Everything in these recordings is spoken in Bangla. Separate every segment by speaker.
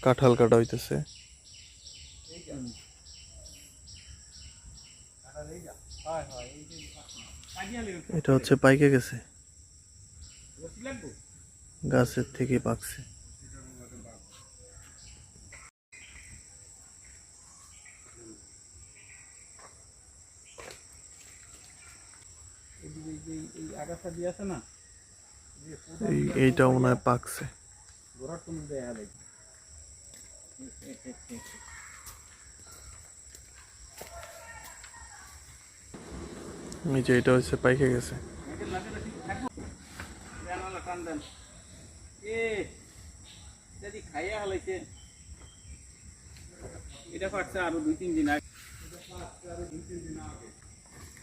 Speaker 1: কাঁঠাল কাটা হইতেছে। এটা হচ্ছে পাইকে গেছে, গাছের থেকে পাকছে। এইটা মনে হয় পাকছে। এই যে এটা হচ্ছে পাইকে গেছে।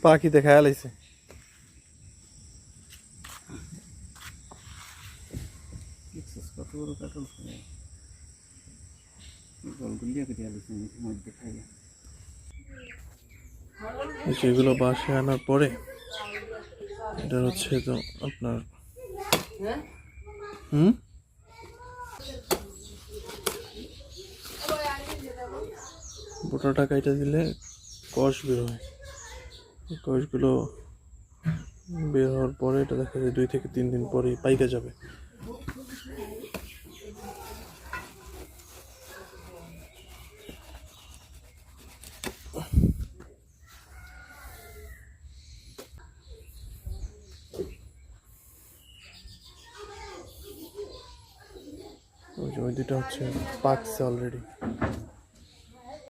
Speaker 1: পাখিতে খায়া লাইছে। যেগুলো বাসায় আনার পরে এটা হচ্ছে তো আপনার বোটাটা কাইটা দিলে কষ বের হয়। কষগুলো বের হওয়ার পরে এটা দেখা যায় 2 থেকে 3 দিন পরেই পাইকা যাবে। ওই দুটা হচ্ছে পাকছে অলরেডি।